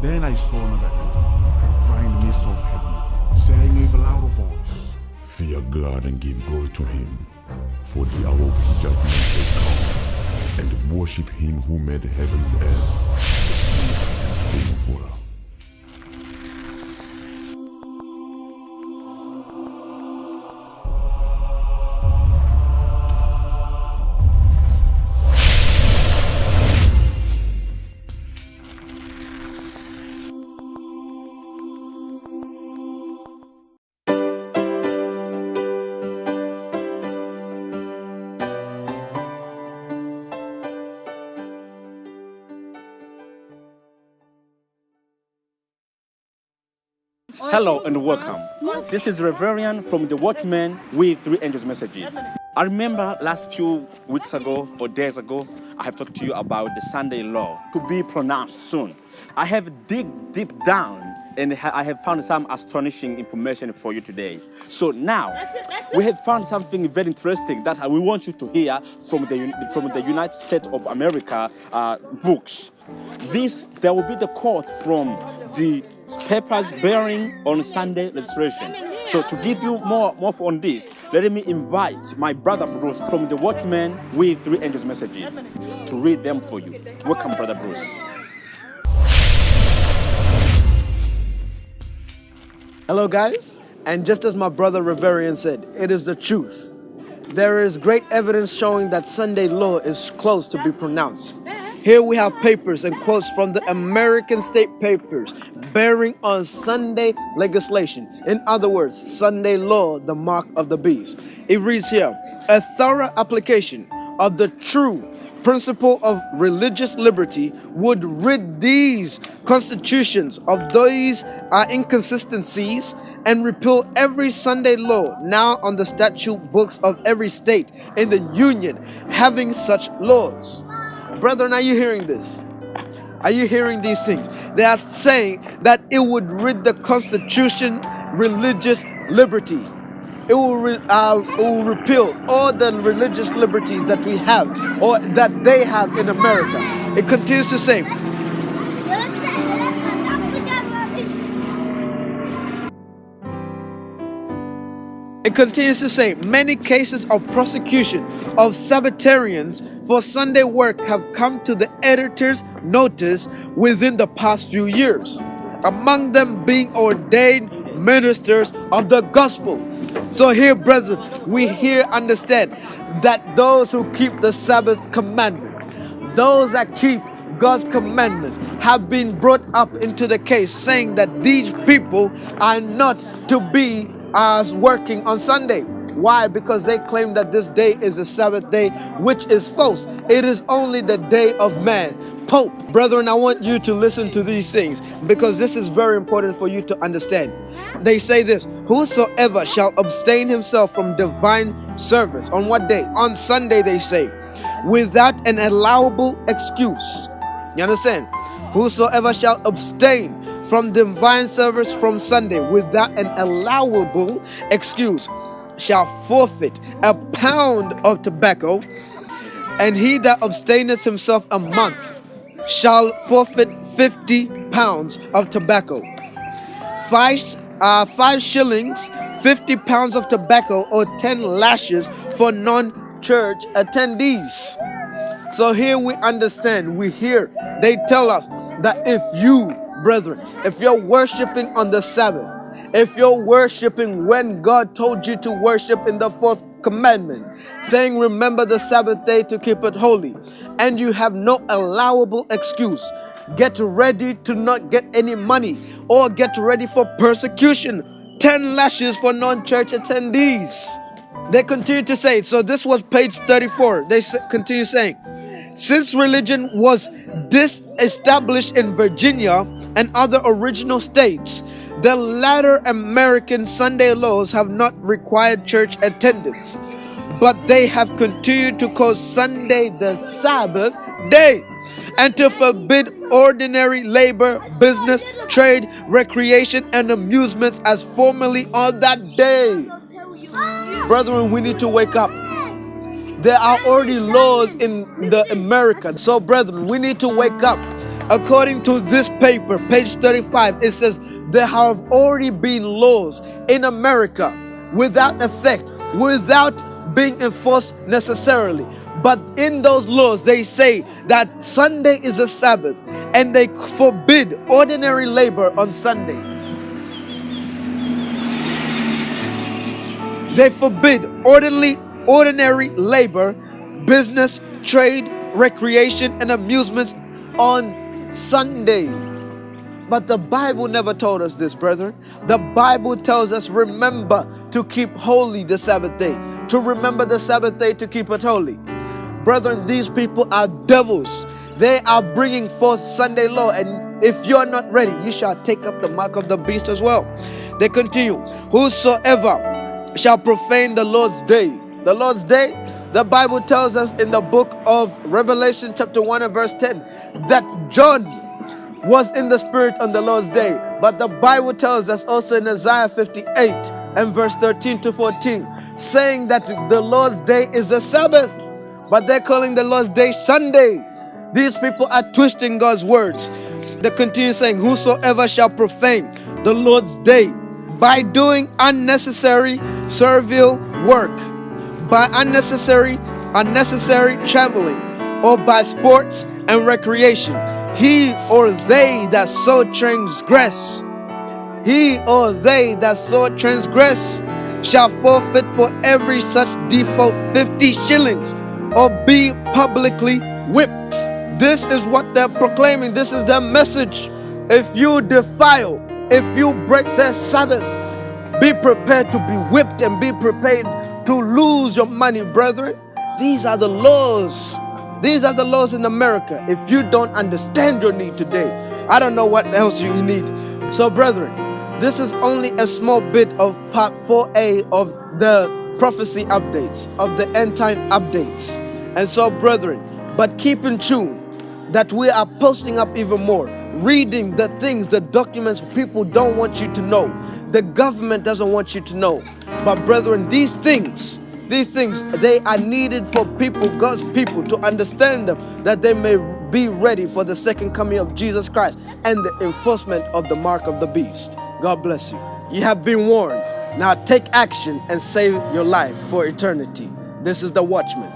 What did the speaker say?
Then I saw another angel fly in the midst of heaven, saying with a loud voice, "Fear God and give glory to him, for the hour of his judgment has come, and worship him who made the heaven and earth, the sea and the spring of water." Hello and welcome. This is Reverend from the Watchman with Three Angels Messages. I remember last few weeks ago or days ago, I have talked to you about the Sunday law to be pronounced soon. I have dig deep down and I have found some astonishing information for you today. So now, we have found something very interesting that we want you to hear from the United States of America books. There will be the quote from the papers bearing on Sunday legislation. So to give you more on this, let me invite my brother Bruce from the Watchman with Three Angels Messages to read them for you. Welcome, brother Bruce. Hello guys, and just as my brother Reverian said, it is the truth. There is great evidence showing that Sunday law is close to be pronounced. Here we have papers and quotes from the American state papers bearing on Sunday legislation. In other words, Sunday law, the mark of the beast. It reads here, a thorough application of the true principle of religious liberty would rid these constitutions of these inconsistencies and repeal every Sunday law now on the statute books of every state in the Union having such laws. Brethren, are you hearing this? Are you hearing these things? They are saying that it would rid the Constitution religious liberty. It will repeal all the religious liberties that we have or that they have in America. It continues to say, many cases of prosecution of Sabbatarians for Sunday work have come to the editor's notice within the past few years, among them being ordained ministers of the gospel. So here, brethren, we here understand that those who keep the Sabbath commandment, those that keep God's commandments, have been brought up into the case saying that these people are not to be as working on Sunday. Why? Because they claim that this day is a Sabbath day, which is false. It is only the day of man. Pope, brethren, I want you to listen to these things because this is very important for you to understand. They say this, whosoever shall abstain himself from divine service. On what day? On Sunday, they say, without an allowable excuse. You understand? Whosoever shall abstain from divine service from Sunday without an allowable excuse shall forfeit a pound of tobacco, and he that abstaineth himself a month shall forfeit 50 pounds of tobacco. 5 shillings, 50 pounds of tobacco, or 10 lashes for non-church attendees. So here we understand, they tell us that if you, brethren, if you're worshiping on the Sabbath, if you're worshiping when God told you to worship in the fourth commandment, saying remember the Sabbath day to keep it holy, and you have no allowable excuse, get ready to not get any money or get ready for persecution. 10 lashes for non-church attendees. They continue to say, so this was page 34. They continue saying, since religion was disestablished in Virginia and other original states, the latter American Sunday laws have not required church attendance, but they have continued to call Sunday the Sabbath day and to forbid ordinary labor, business, trade, recreation, and amusements as formerly on that day. Brethren, we need to wake up. There are already laws in the America. So, brethren, we need to wake up according to this paper, page 35, it says there have already been laws in America without effect, without being enforced necessarily. But in those laws, they say that Sunday is a Sabbath, and they forbid ordinary labor on Sunday. They forbid ordinary labor, business, trade, recreation, and amusements on Sunday. But the Bible never told us this, brethren. The Bible tells us, remember to keep holy the Sabbath day. To remember the Sabbath day, to keep it holy. Brethren, these people are devils. They are bringing forth Sunday law, and if you're not ready, you shall take up the mark of the beast as well. They continue, whosoever shall profane the Lord's day. The Lord's day, the Bible tells us in the book of Revelation chapter 1 and verse 10 that John was in the Spirit on the Lord's day. But the Bible tells us also in Isaiah 58 and verse 13 to 14, saying that the Lord's day is a Sabbath, but they're calling the Lord's day Sunday. These people are twisting God's words. They continue saying, whosoever shall profane the Lord's day by doing unnecessary servile work, by unnecessary traveling, or by sports and recreation, he or they that so transgress, shall forfeit for every such default 50 shillings, or be publicly whipped. This is what they're proclaiming. This is their message. If you defile, if you break their Sabbath, be prepared to be whipped and be prepared to lose your money, brethren. These are the laws. These are the laws in America. If you don't understand your need today, I don't know what else you need. So, brethren, this is only a small bit of part 4A of the prophecy updates, of the end time updates. And so, brethren, but keep in tune that we are posting up even more, reading the things, the documents people don't want you to know, the government doesn't want you to know. But brethren, these things, they are needed for people, God's people, to understand them, that they may be ready for the second coming of Jesus Christ and the enforcement of the mark of the beast. God bless you. You have been warned. Now take action and save your life for eternity. This is the Watchman.